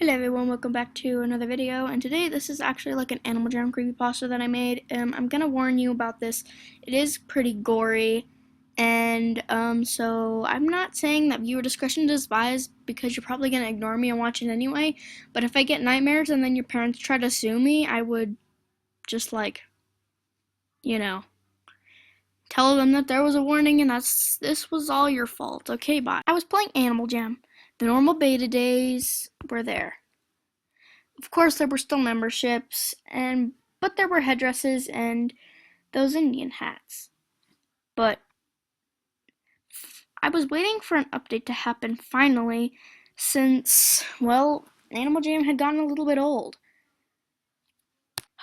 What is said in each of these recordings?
Hello everyone, welcome back to another video, and today this is actually like an Animal Jam creepypasta that I made. I'm gonna warn you about this. It is pretty gory, and so I'm not saying that viewer discretion is advised because you're probably gonna ignore me and watch it anyway, but if I get nightmares and then your parents try to sue me, I would just tell them that there was a warning and this was all your fault. Okay, bye. I was playing Animal Jam. The normal beta days were there. Of course, there were still memberships, but there were headdresses and those Indian hats. But I was waiting for an update to happen finally, since, well, Animal Jam had gotten a little bit old.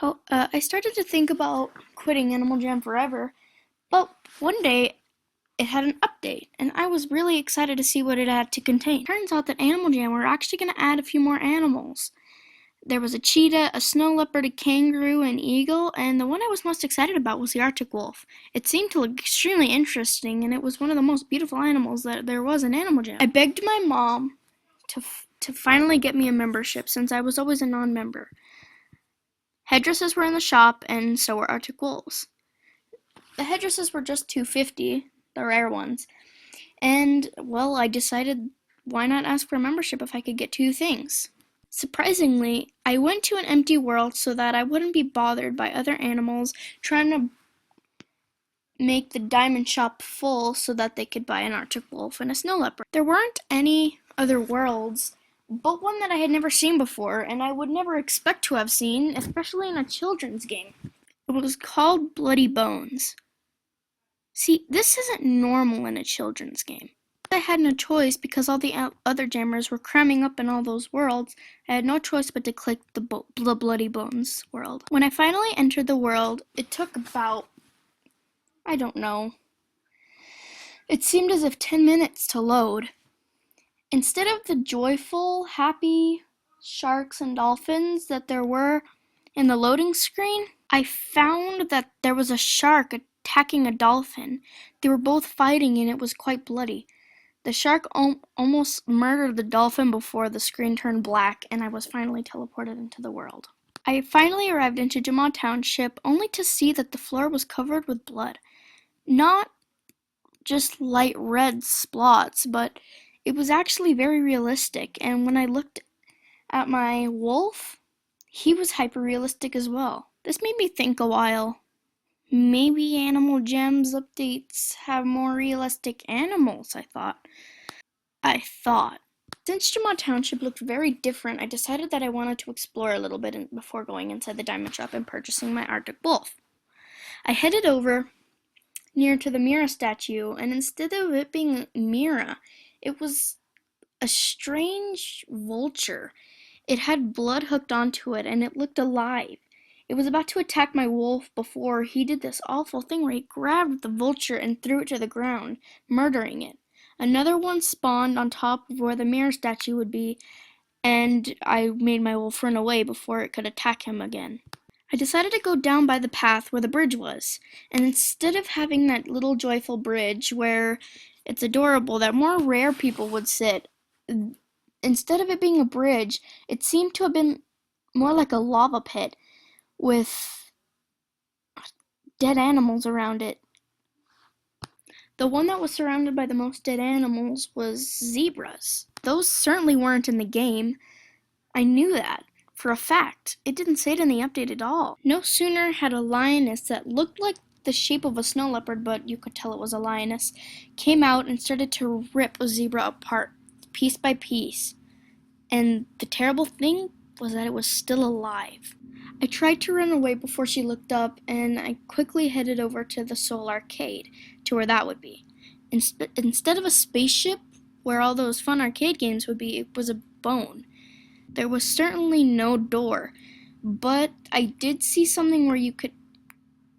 I started to think about quitting Animal Jam forever, but one day it had an update, and I was really excited to see what it had to contain. Turns out that Animal Jam were actually going to add a few more animals. There was a cheetah, a snow leopard, a kangaroo, an eagle, and the one I was most excited about was the Arctic wolf. It seemed to look extremely interesting, and it was one of the most beautiful animals that there was in Animal Jam. I begged my mom to finally get me a membership, since I was always a non-member. Headdresses were in the shop, and so were Arctic wolves. The headdresses were just $2.50, the rare ones, and, well, I decided why not ask for a membership if I could get two things. Surprisingly, I went to an empty world so that I wouldn't be bothered by other animals trying to make the diamond shop full so that they could buy an Arctic wolf and a snow leopard. There weren't any other worlds, but one that I had never seen before, and I would never expect to have seen, especially in a children's game. It was called Bloody Bones. See, this isn't normal in a children's game. I had no choice because all the other jammers were cramming up in all those worlds. I had no choice but to click the Bloody Bones world. When I finally entered the world, it took about, I don't know, it seemed as if 10 minutes to load. Instead of the joyful, happy sharks and dolphins that there were in the loading screen, I found that there was a shark attacking a dolphin. They were both fighting and it was quite bloody. The shark almost murdered the dolphin before the screen turned black, and I was finally teleported into the world. I finally arrived into Jamaa Township, only to see that the floor was covered with blood. Not just light red splots, but it was actually very realistic, and when I looked at my wolf, he was hyper-realistic as well. This made me think a while. Maybe Animal Jam's updates have more realistic animals, I thought. Since Jamaa Township looked very different, I decided that I wanted to explore a little bit before going inside the diamond shop and purchasing my Arctic wolf. I headed over near to the Mira statue, and instead of it being Mira, it was a strange vulture. It had blood hooked onto it, and it looked alive. It was about to attack my wolf before he did this awful thing where he grabbed the vulture and threw it to the ground, murdering it. Another one spawned on top of where the mirror statue would be, and I made my wolf run away before it could attack him again. I decided to go down by the path where the bridge was, and instead of having that little joyful bridge where it's adorable that more rare people would sit, instead of it being a bridge, it seemed to have been more like a lava pit with dead animals around it. The one that was surrounded by the most dead animals was zebras. Those certainly weren't in the game. I knew that for a fact. It didn't say it in the update at all. No sooner had a lioness that looked like the shape of a snow leopard, but you could tell it was a lioness, came out and started to rip a zebra apart, piece by piece. And the terrible thing was that it was still alive. I tried to run away before she looked up, and I quickly headed over to the Seoul Arcade, to where that would be. Instead of a spaceship, where all those fun arcade games would be, it was a bone. There was certainly no door, but I did see something where you could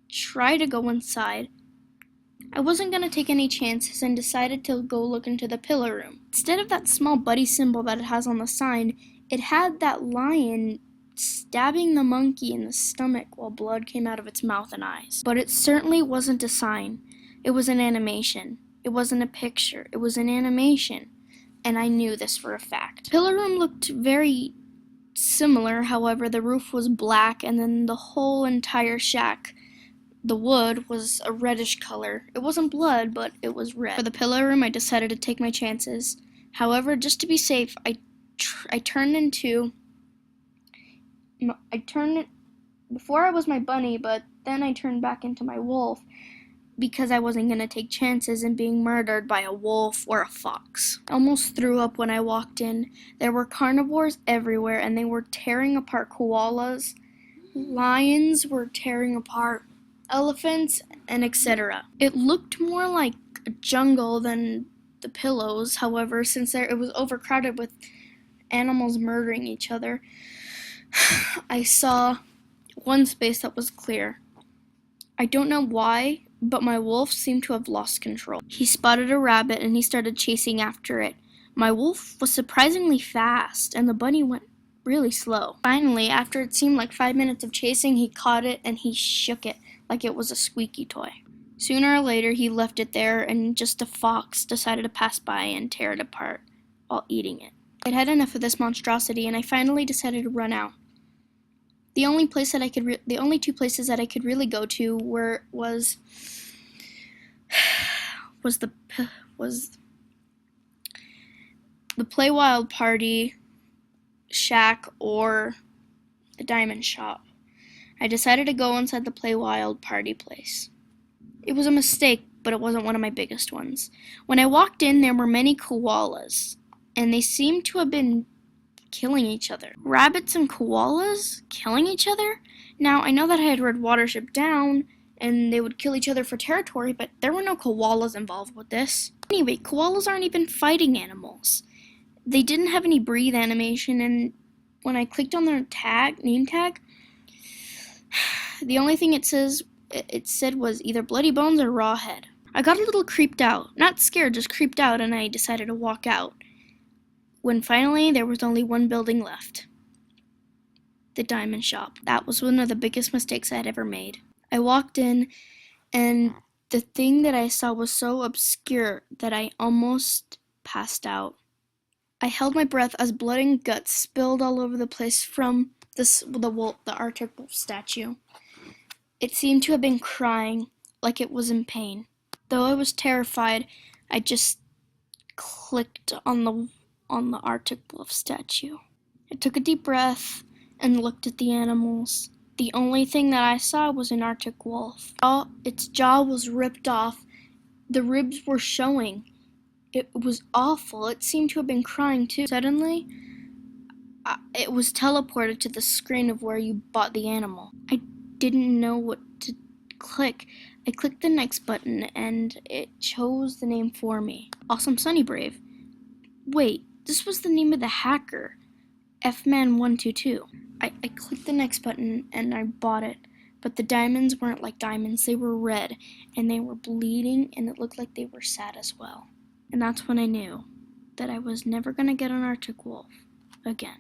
try to go inside. I wasn't going to take any chances and decided to go look into the pillar room. Instead of that small buddy symbol that it has on the sign, it had that lion stabbing the monkey in the stomach while blood came out of its mouth and eyes. But it certainly wasn't a sign. It was an animation. It wasn't a picture. It was an animation. And I knew this for a fact. Pillar room looked very similar, however, the roof was black, and then the whole entire shack, the wood, was a reddish color. It wasn't blood, but it was red. For the pillow room, I decided to take my chances. However, just to be safe, before I was my bunny, but then I turned back into my wolf because I wasn't going to take chances in being murdered by a wolf or a fox. I almost threw up when I walked in. There were carnivores everywhere, and they were tearing apart koalas. Lions were tearing apart elephants, and etc. It looked more like a jungle than the pillows, however, since it was overcrowded with animals murdering each other. I saw one space that was clear. I don't know why, but my wolf seemed to have lost control. He spotted a rabbit and he started chasing after it. My wolf was surprisingly fast, and the bunny went really slow. Finally, after it seemed like 5 minutes of chasing, he caught it and he shook it like it was a squeaky toy. Sooner or later, he left it there, and just a fox decided to pass by and tear it apart while eating it. I'd had enough of this monstrosity, and I finally decided to run out. The only two places that I could really go to was the Play Wild Party shack or the diamond shop. I decided to go inside the Play Wild Party place. It was a mistake, but it wasn't one of my biggest ones. When I walked in, there were many koalas, and they seemed to have been killing each other. Rabbits and koalas killing each other? Now, I know that I had read Watership Down, and they would kill each other for territory, but there were no koalas involved with this. Anyway, koalas aren't even fighting animals. They didn't have any breathe animation, and when I clicked on their name tag, the only thing it said was either bloody bones or raw head. I got a little creeped out. Not scared, just creeped out, and I decided to walk out. When finally there was only one building left. The diamond shop. That was one of the biggest mistakes I had ever made. I walked in, and the thing that I saw was so obscure that I almost passed out. I held my breath as blood and guts spilled all over the place from the Arctic wolf statue. It seemed to have been crying, like it was in pain. Though I was terrified, I just clicked on the Arctic wolf statue. I took a deep breath and looked at the animals. The only thing that I saw was an Arctic wolf. Its jaw was ripped off. The ribs were showing. It was awful. It seemed to have been crying too. Suddenly, it was teleported to the screen of where you bought the animal. I didn't know what to click. I clicked the next button and it chose the name for me. Awesome Sunny Brave. Wait, this was the name of the hacker. Fman122. I clicked the next button and I bought it. But the diamonds weren't like diamonds. They were red and they were bleeding, and it looked like they were sad as well. And that's when I knew that I was never going to get an Arctic wolf again.